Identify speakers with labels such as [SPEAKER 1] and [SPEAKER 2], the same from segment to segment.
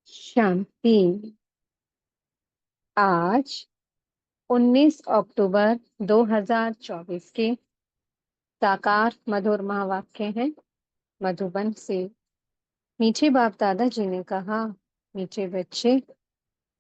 [SPEAKER 1] शांति। आज 19 अक्टूबर 2024 के साकार मधुर महावाक्य हैं मधुबन से। मीठे बाप दादाजी ने कहा, मीठे बच्चे,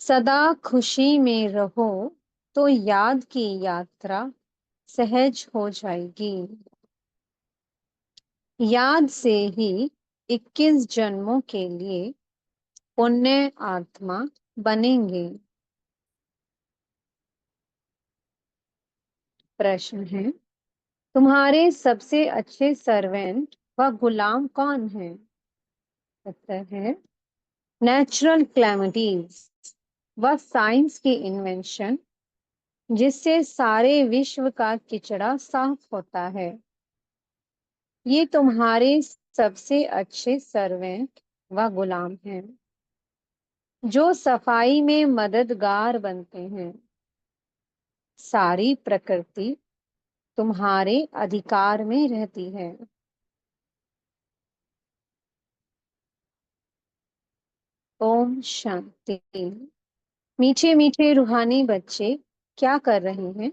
[SPEAKER 1] सदा खुशी में रहो तो याद की यात्रा सहज हो जाएगी। याद से ही 21 जन्मों के लिए पुण्य आत्मा बनेंगे। प्रश्न है, तुम्हारे सबसे अच्छे सर्वेंट व गुलाम कौन है? उत्तर है, नेचुरल क्लैमिटीज व साइंस की इन्वेंशन जिससे सारे विश्व का किचड़ा साफ होता है। ये तुम्हारे सबसे अच्छे सर्वेंट व गुलाम हैं जो सफाई में मददगार बनते हैं। सारी प्रकृति तुम्हारे अधिकार में रहती है। ओम शांति। मीठे मीठे रूहानी बच्चे क्या कर रहे हैं?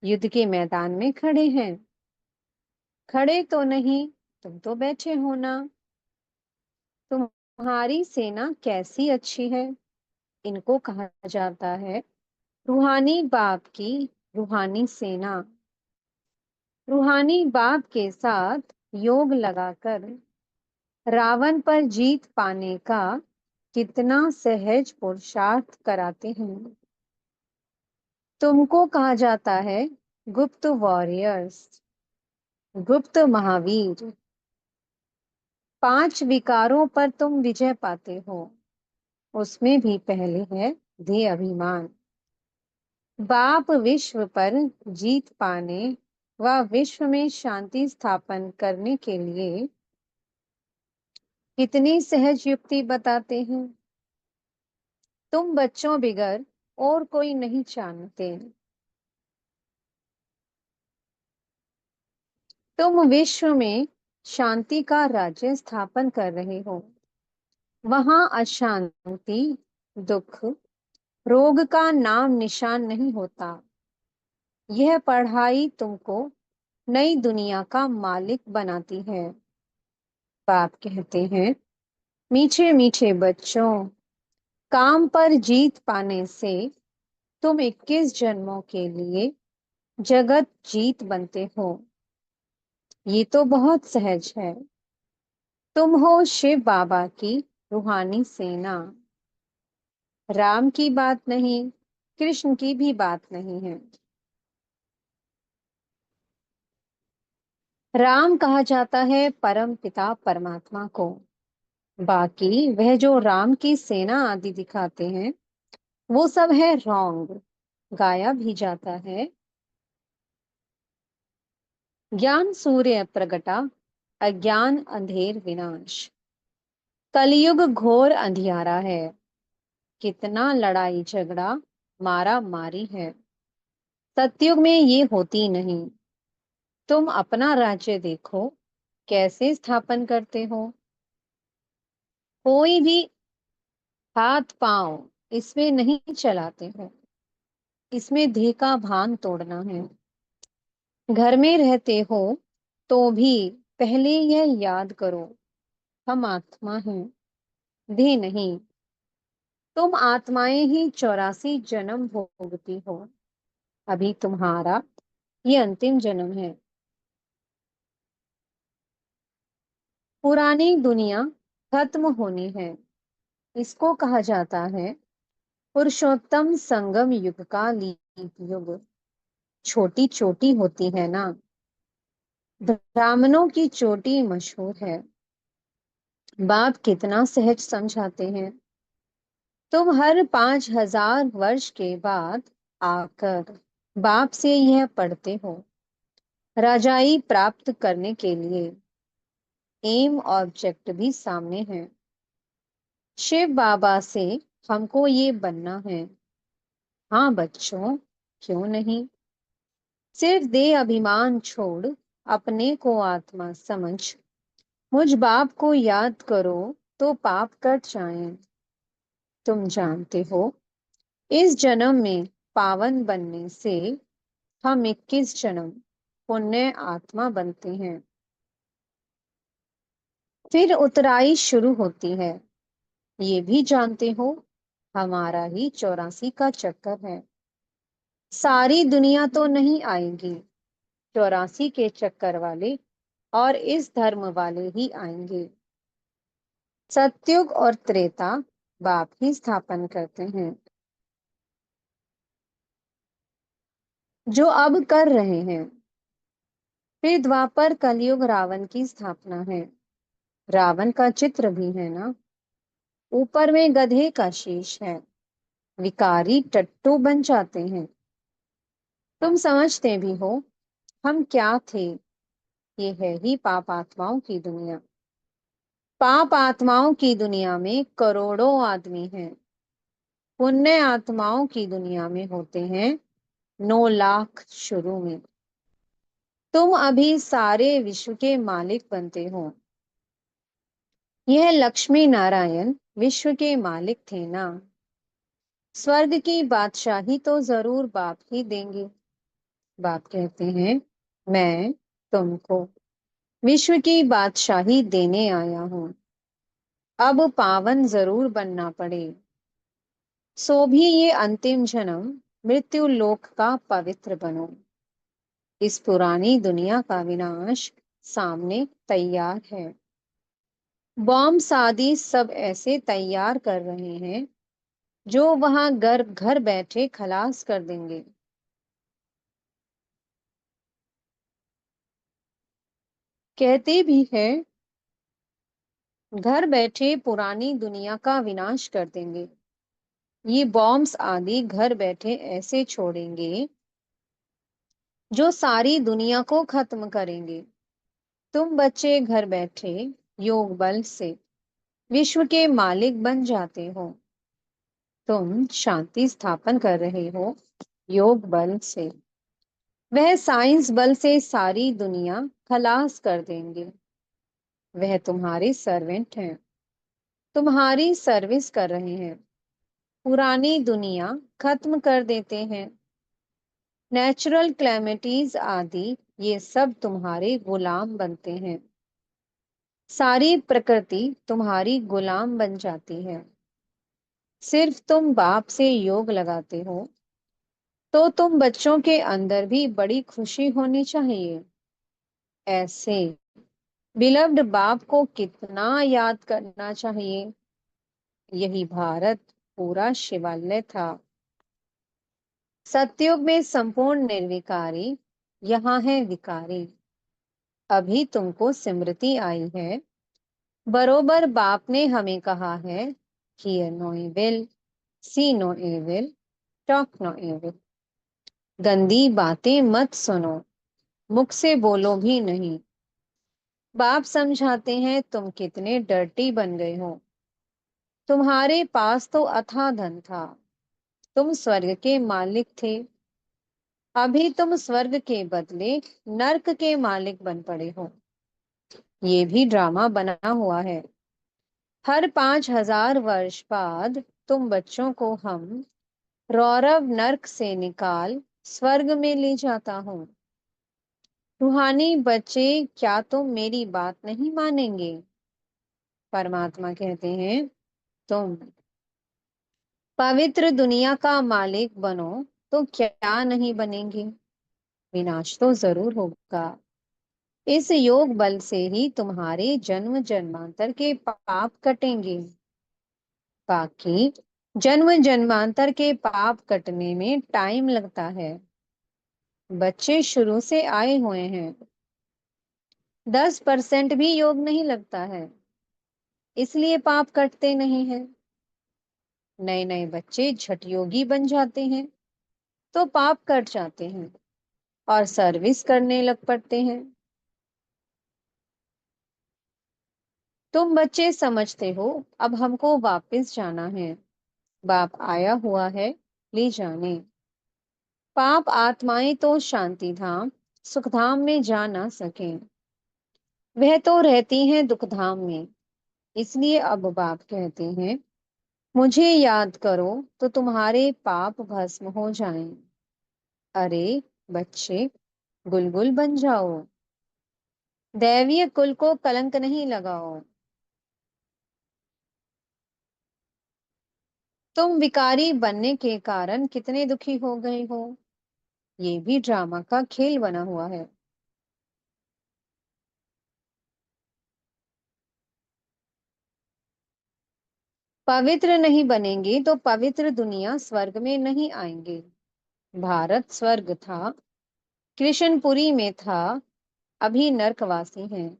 [SPEAKER 1] युद्ध के मैदान में खड़े हैं। खड़े तो नहीं, तुम तो बैठे हो ना। तुम्हारी सेना कैसी अच्छी है। इनको कहा जाता है रूहानी बाप की रूहानी सेना। रूहानी बाप के साथ योग लगाकर रावण पर जीत पाने का कितना सहज पुरुषार्थ कराते हैं। तुमको कहा जाता है गुप्त वॉरियर्स, गुप्त महावीर। 5 विकारों पर तुम विजय पाते हो। उसमें भी पहले है देह अभिमान। बाप विश्व पर जीत पाने व विश्व में शांति स्थापन करने के लिए कितनी सहज युक्ति बताते हैं। तुम बच्चों बिगर और कोई नहीं जानते। तुम विश्व में शांति का राज्य स्थापन कर रहे हो। वहां अशांति, दुख, रोग का नाम निशान नहीं होता। यह पढ़ाई तुमको नई दुनिया का मालिक बनाती है। बाप कहते हैं, मीठे मीठे बच्चों, काम पर जीत पाने से तुम 21 जन्मों के लिए जगत जीत बनते हो। ये तो बहुत सहज है। तुम हो शिव बाबा की रूहानी सेना। राम की बात नहीं, कृष्ण की भी बात नहीं है। राम कहा जाता है परम पिता परमात्मा को। बाकी वह जो राम की सेना आदि दिखाते हैं वो सब है रॉन्ग। गाया भी जाता है, ज्ञान सूर्य प्रगटा, अज्ञान अंधेर विनाश। कलयुग घोर अंधियारा है। कितना लड़ाई झगड़ा मारा मारी है। सतयुग में ये होती नहीं। तुम अपना राज्य देखो कैसे स्थापन करते हो। कोई भी हाथ पांव इसमें नहीं चलाते हो। इसमें देह का भान तोड़ना है। घर में रहते हो तो भी पहले यह याद करो, हम आत्मा हैं, देह नहीं। तुम आत्माएं ही 84 जन्म भोगती हो। अभी तुम्हारा ये अंतिम जन्म है। पुरानी दुनिया खत्म होनी है। इसको कहा जाता है पुरुषोत्तम संगम युग का लीप युग। छोटी चोटी होती है ना, ब्राह्मणों की चोटी मशहूर है। बाप कितना सहज समझाते हैं। तुम हर 5000 वर्ष के बाद आकर बाप से यह पढ़ते हो, राजाई प्राप्त करने के लिए एम ऑब्जेक्ट भी सामने है। शिव बाबा से हमको ये बनना है। हाँ बच्चों, क्यों नहीं। सिर्फ दे अभिमान छोड़ अपने को आत्मा समझ मुझ बाप को याद करो तो पाप कट जाएं। तुम जानते हो, इस जन्म में पावन बनने से हम 21 जन्म पुण्य आत्मा बनते हैं। फिर उतराई शुरू होती है। ये भी जानते हो, हमारा ही 84 का चक्कर है। सारी दुनिया तो नहीं आएगी, 84 के चक्कर वाले और इस धर्म वाले ही आएंगे। सतयुग और त्रेता बाप ही स्थापन करते हैं, जो अब कर रहे हैं। फिर द्वापर कलयुग रावण की स्थापना है। रावण का चित्र भी है ना, ऊपर में गधे का शीश है। विकारी टट्टू बन जाते हैं। तुम समझते भी हो हम क्या थे। ये है ही पाप आत्माओं की दुनिया। पाप आत्माओं की दुनिया में करोड़ों आदमी हैं। पुण्य आत्माओं की दुनिया में होते हैं 9 लाख शुरू में। तुम अभी सारे विश्व के मालिक बनते हो। यह लक्ष्मी नारायण विश्व के मालिक थे ना। स्वर्ग की बादशाही तो जरूर बाप ही देंगे। बाप कहते हैं, मैं तुमको विश्व की बादशाही देने आया हूं। अब पावन जरूर बनना पड़े, सो भी ये अंतिम जन्म मृत्यु लोक का पवित्र बनो। इस पुरानी दुनिया का विनाश सामने तैयार है। बॉम्ब शादी सब ऐसे तैयार कर रहे हैं जो वहां घर घर बैठे खलास कर देंगे। कहते भी है घर बैठे पुरानी दुनिया का विनाश कर देंगे। ये बॉम्ब्स आदि घर बैठे ऐसे छोड़ेंगे जो सारी दुनिया को खत्म करेंगे। तुम बच्चे घर बैठे योग बल से विश्व के मालिक बन जाते हो। तुम शांति स्थापन कर रहे हो योग बल से। वह साइंस बल से सारी दुनिया खलास कर देंगे। वह तुम्हारे सर्वेंट हैं, तुम्हारी सर्विस कर रहे हैं। पुरानी दुनिया खत्म कर देते हैं। नेचुरल क्लैमिटीज आदि ये सब तुम्हारे गुलाम बनते हैं। सारी प्रकृति तुम्हारी गुलाम बन जाती है। सिर्फ तुम बाप से योग लगाते हो तो तुम बच्चों के अंदर भी बड़ी खुशी होनी चाहिए। ऐसे बिलव्ड बाप को कितना याद करना चाहिए। यही भारत पूरा शिवालय था। सतयुग में संपूर्ण निर्विकारी, यहाँ है विकारी। अभी तुमको स्मृति आई है। बरोबर बाप ने हमें कहा है, hear no evil, see no evil, talk no evil. गंदी बातें मत सुनो, मुख से बोलो भी नहीं। बाप समझाते हैं तुम कितने डर्टी बन गए हो। तुम्हारे पास तो अथाह धन था, तुम स्वर्ग के मालिक थे। अभी तुम स्वर्ग के बदले नर्क के मालिक बन पड़े हो। ये भी ड्रामा बना हुआ है। हर 5,000 वर्ष बाद तुम बच्चों को हम रौरव नर्क से निकाल स्वर्ग में ले जाता हूँ। रूहानी बच्चे, क्या तुम मेरी बात नहीं मानेंगे? परमात्मा कहते हैं, तुम पवित्र दुनिया का मालिक बनो तो क्या नहीं बनेंगे। विनाश तो जरूर होगा। इस योग बल से ही तुम्हारे जन्म जन्मांतर के पाप कटेंगे। बाकी जन्म जन्मांतर के पाप कटने में टाइम लगता है। बच्चे शुरू से आए हुए हैं। 10% भी योग नहीं लगता है, इसलिए पाप कटते नहीं हैं। नए नए बच्चे झट योगी बन जाते हैं तो पाप कट जाते हैं और सर्विस करने लग पड़ते हैं। तुम बच्चे समझते हो अब हमको वापस जाना है। बाप आया हुआ है ले जाने। पाप आत्माएं तो शांति धाम सुख धाम में जा ना सकें। वह तो रहती हैं दुख धाम में। इसलिए अब बाप कहते हैं, मुझे याद करो तो तुम्हारे पाप भस्म हो जाएं। अरे बच्चे, गुलगुल बन जाओ। दैवीय कुल को कलंक नहीं लगाओ। तुम विकारी बनने के कारण कितने दुखी हो गए हो, ये भी ड्रामा का खेल बना हुआ है। पवित्र नहीं बनेंगे तो पवित्र दुनिया स्वर्ग में नहीं आएंगे। भारत स्वर्ग था, कृष्णपुरी में था, अभी नर्कवासी हैं।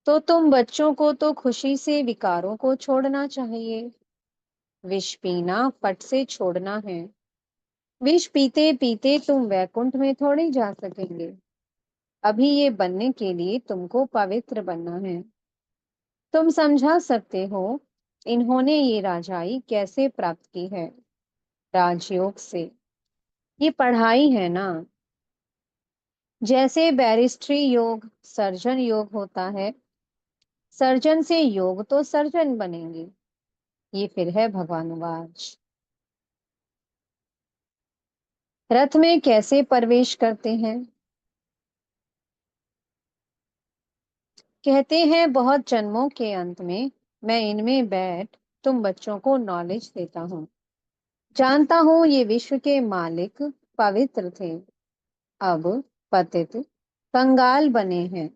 [SPEAKER 1] तो तुम बच्चों को तो खुशी से विकारों को छोड़ना चाहिए। विष पीना पट से छोड़ना है। विष पीते पीते तुम वैकुंठ में थोड़ी जा सकेंगे। अभी ये बनने के लिए तुमको पवित्र बनना है। तुम समझा सकते हो इन्होंने ये राजाई कैसे प्राप्त की है? राजयोग से। ये पढ़ाई है ना। जैसे बैरिस्ट्री योग सर्जन योग होता है, सर्जन से योग तो सर्जन बनेंगे। ये फिर है भगवानुवाच। रथ में कैसे प्रवेश करते हैं? कहते हैं बहुत जन्मों के अंत में मैं इनमें बैठ तुम बच्चों को नॉलेज देता हूँ। जानता हूँ ये विश्व के मालिक पवित्र थे, अब पतित कंगाल बने हैं।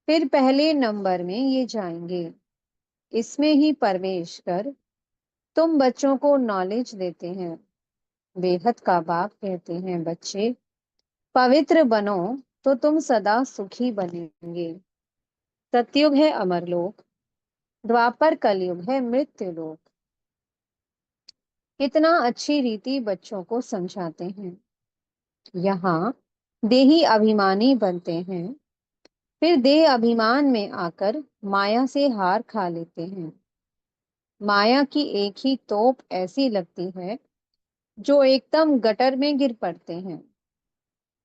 [SPEAKER 1] फिर पहले नंबर में ये जाएंगे। इसमें ही प्रवेश कर तुम बच्चों को नॉलेज देते हैं। बेहद का बाप कहते हैं बच्चे, पवित्र बनो तो तुम सदा सुखी बनेंगे। सतयुग है अमरलोक, द्वापर कलयुग है मृत्यु लोक। कितना अच्छी रीति बच्चों को समझाते हैं। यहाँ देही अभिमानी बनते हैं, फिर देह अभिमान में आकर माया से हार खा लेते हैं। माया की एक ही तोप ऐसी लगती है जो एकदम गटर में गिर पड़ते हैं।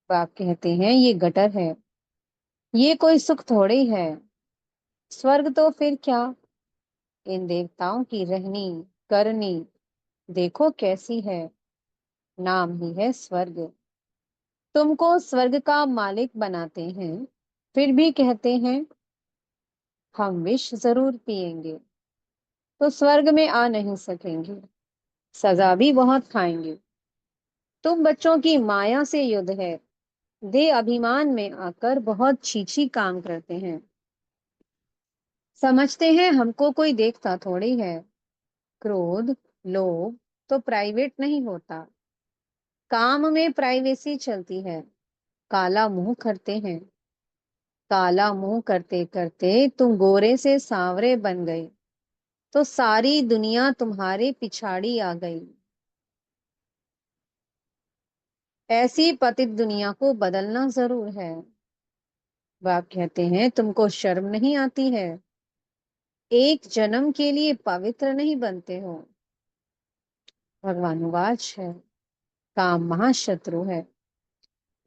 [SPEAKER 1] बाप कहते हैं ये गटर है, ये कोई सुख थोड़ी है। स्वर्ग तो फिर क्या, इन देवताओं की रहनी करनी देखो कैसी है। नाम ही है स्वर्ग। तुमको स्वर्ग का मालिक बनाते हैं, फिर भी कहते हैं हम विष जरूर पिएंगे तो स्वर्ग में आ नहीं सकेंगे, सजा भी बहुत खाएंगे। तुम बच्चों की माया से युद्ध है, दे अभिमान में आकर बहुत छीछी काम करते हैं। समझते हैं हमको कोई देखता थोड़ी है। क्रोध लोभ तो प्राइवेट नहीं होता, काम में प्राइवेसी चलती है। काला मुंह करते हैं। काला मुंह करते करते तुम गोरे से सांवरे बन गए तो सारी दुनिया तुम्हारे पिछाड़ी आ गई। ऐसी पतित दुनिया को बदलना जरूर है। बाप कहते हैं तुमको शर्म नहीं आती है? एक जन्म के लिए पवित्र नहीं बनते हो। भगवानुवाच है, काम महाशत्रु है।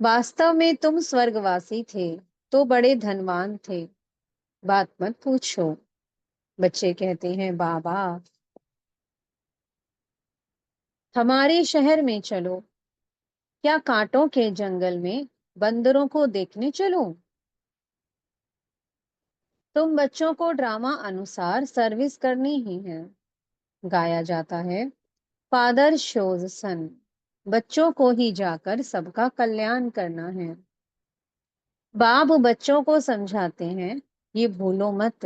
[SPEAKER 1] वास्तव में तुम स्वर्गवासी थे तो बड़े धनवान थे। बात मत पूछो। बच्चे कहते हैं बाबा हमारे शहर में चलो, क्या कांटों के जंगल में बंदरों को देखने चलो? तुम बच्चों को ड्रामा अनुसार सर्विस करनी ही है। गाया जाता है फादर शोज सन, बच्चों को ही जाकर सबका कल्याण करना है। बाप बच्चों को समझाते हैं ये भूलो मत,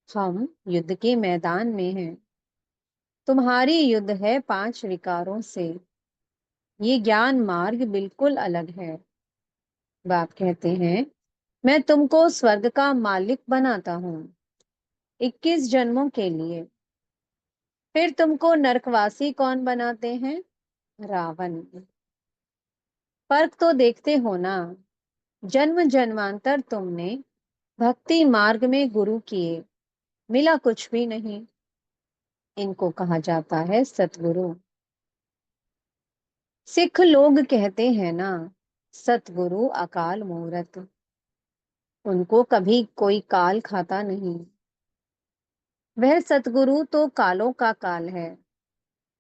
[SPEAKER 1] हम युद्ध के मैदान में हैं। तुम्हारी युद्ध है पांच विकारों से, ये ज्ञान मार्ग बिल्कुल अलग है। बाप कहते हैं मैं तुमको स्वर्ग का मालिक बनाता हूँ 21 जन्मों के लिए। फिर तुमको नरकवासी कौन बनाते हैं? रावण। फर्क तो देखते हो ना। जन्म जन्मांतर तुमने भक्ति मार्ग में गुरु किए, मिला कुछ भी नहीं। इनको कहा जाता है सतगुरु। सिख लोग कहते हैं ना सतगुरु अकाल मूरत, उनको कभी कोई काल खाता नहीं। वह सतगुरु तो कालों का काल है।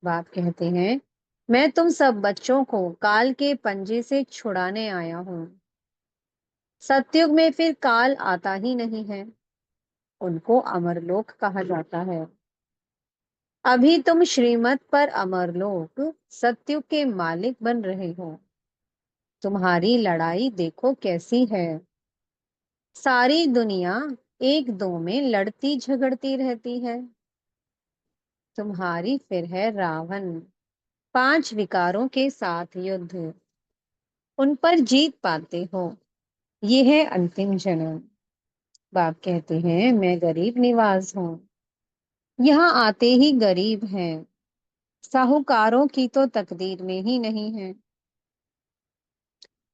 [SPEAKER 1] बाप कहते हैं, मैं तुम सब बच्चों को काल के पंजे से छुड़ाने आया हूँ। सतयुग में फिर काल आता ही नहीं है। उनको अमरलोक कहा जाता है। अभी तुम श्रीमत पर अमरलोक सतयुग के मालिक बन रहे हो। तुम्हारी लड़ाई देखो कैसी है। सारी दुनिया एक दो में लड़ती झगड़ती रहती है। तुम्हारी फिर है रावण, पांच विकारों के साथ युद्ध। उन पर जीत पाते हो। ये है अंतिम जन्म। बाप कहते हैं, मैं गरीब निवाज हूँ। यहाँ आते ही गरीब हैं। साहूकारों की तो तकदीर में ही नहीं है।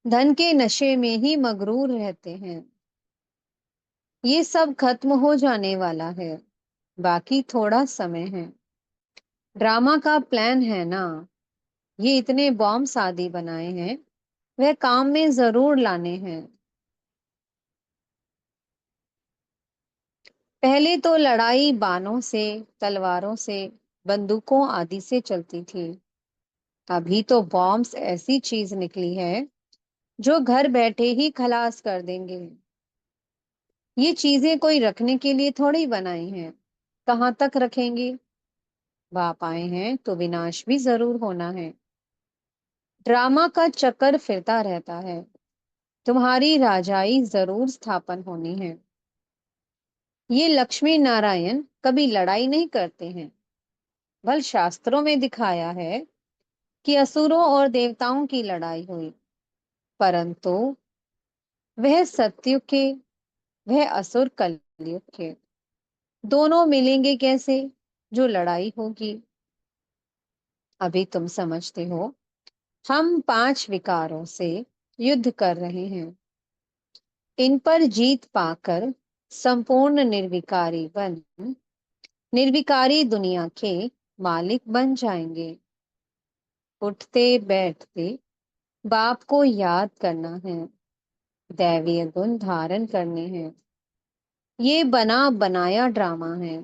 [SPEAKER 1] धन के नशे में ही मगरूर रहते हैं। ये सब खत्म हो जाने वाला है। बाकी थोड़ा समय है। ड्रामा का प्लान है ना। ये इतने बॉम्ब आदि बनाए हैं, वह काम में जरूर लाने हैं। पहले तो लड़ाई बाणों से, तलवारों से, बंदूकों आदि से चलती थी। अभी तो बॉम्ब्स ऐसी चीज निकली है जो घर बैठे ही खलास कर देंगे। ये चीजें कोई रखने के लिए थोड़ी बनाई हैं। कहाँ तक रखेंगे। बाप आए हैं तो विनाश भी जरूर होना है। ड्रामा का चक्कर फिरता रहता है। तुम्हारी राजाई जरूर स्थापन होनी है। ये लक्ष्मी नारायण कभी लड़ाई नहीं करते हैं। बल शास्त्रों में दिखाया है कि असुरों और देवताओं की लड़ाई हुई, परंतु वह सत्युग के, वह असुर कलयुग के। दोनों मिलेंगे कैसे जो लड़ाई होगी। अभी तुम समझते हो, हम पांच विकारों से युद्ध कर रहे हैं। इन पर जीत पाकर संपूर्ण निर्विकारी बन निर्विकारी दुनिया के मालिक बन जाएंगे। उठते बैठते बाप को याद करना है। दैवीय गुण धारण करने हैं। ये बना बनाया ड्रामा है।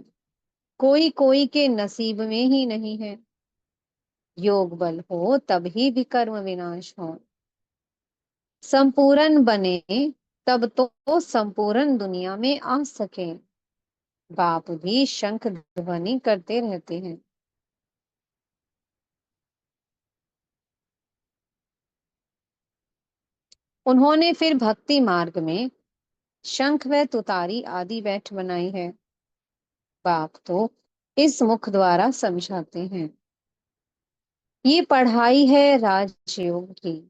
[SPEAKER 1] कोई कोई के नसीब में ही नहीं है। योग बल हो तभी विकर्म विनाश हो। संपूर्ण बने तब तो संपूर्ण दुनिया में आ सके। बाप भी शंख ध्वनि करते रहते हैं। उन्होंने फिर भक्ति मार्ग में शंख व तुतारी आदि बैठ बनाई है। बाप तो इस मुख द्वारा समझाते हैं। ये पढ़ाई है राजयोग की।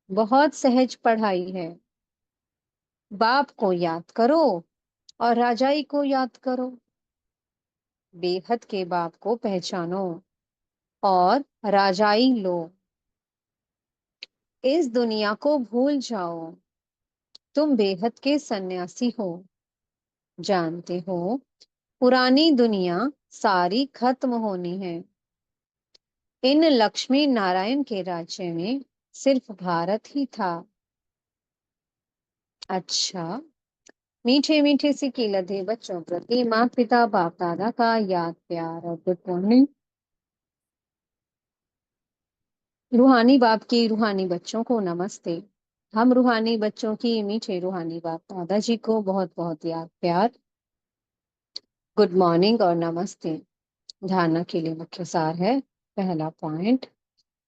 [SPEAKER 1] बहुत सहज पढ़ाई है। बाप को याद करो और राजाई को याद करो। बेहद के बाप को पहचानो और राजाई लो। इस दुनिया को भूल जाओ। तुम बेहद के सन्यासी हो। जानते हो, पुरानी दुनिया सारी खत्म होनी है। इन लक्ष्मी नारायण के राज्य में सिर्फ भारत ही था। अच्छा। मीठे मीठे से लधे बच्चों प्रति माँ पिता बाप दादा का याद प्यार और गुड मॉर्निंग। रूहानी बाप की रूहानी बच्चों को नमस्ते। हम रूहानी बच्चों की मीठे रूहानी बाप दादाजी को बहुत बहुत याद प्यार, गुड मॉर्निंग और नमस्ते। धारणा के लिए मुख्य सार है। पहला पॉइंट,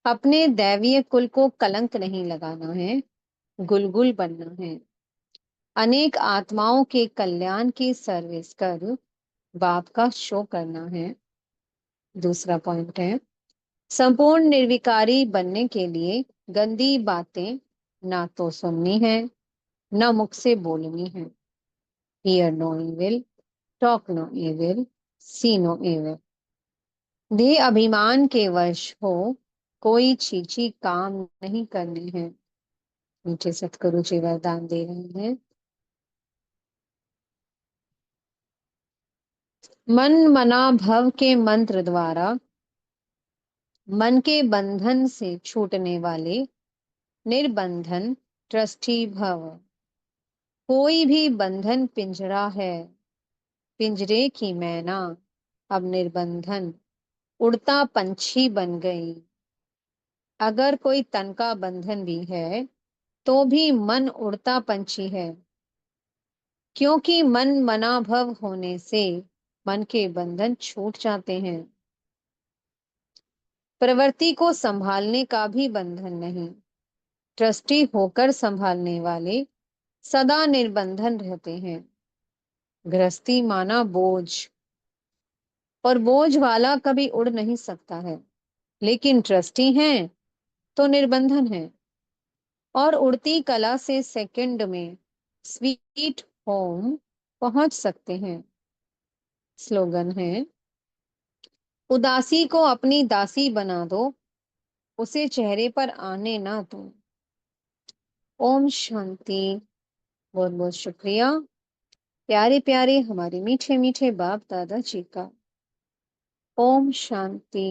[SPEAKER 1] अपने दैवीय कुल को कलंक नहीं लगाना है, गुलगुल बनना है। अनेक आत्माओं के कल्याण की सर्विस कर बाप का शो करना है। दूसरा पॉइंट है, संपूर्ण निर्विकारी बनने के लिए गंदी बातें ना तो सुननी है, ना मुख से बोलनी है। Hear no evil, talk no evil, see no evil. देह अभिमान के वश हो कोई छीछी काम नहीं करनी है। नीचे सतगुरु जी वरदान दे रहे हैं। मन मना भव के मंत्र द्वारा मन के बंधन से छूटने वाले निर्बंधन ट्रस्टी भव। कोई भी बंधन पिंजरा है, पिंजरे की मैना अब निर्बंधन उड़ता पंछी बन गई। अगर कोई तन का बंधन भी है तो भी मन उड़ता पंछी है, क्योंकि मन मनाभव होने से मन के बंधन छूट जाते हैं। प्रवृत्ति को संभालने का भी बंधन नहीं, ट्रस्टी होकर संभालने वाले सदा निर्बंधन रहते हैं। गृहस्थी माना बोझ, और बोझ वाला कभी उड़ नहीं सकता है, लेकिन ट्रस्टी हैं तो निर्बंधन है, और उड़ती कला से सेकंड में स्वीट होम पहुंच सकते हैं। स्लोगन है, उदासी को अपनी दासी बना दो, उसे चेहरे पर आने ना दो। ओम शांति। बहुत बहुत शुक्रिया प्यारे प्यारे हमारे मीठे मीठे बाप दादा जी का। ओम शांति।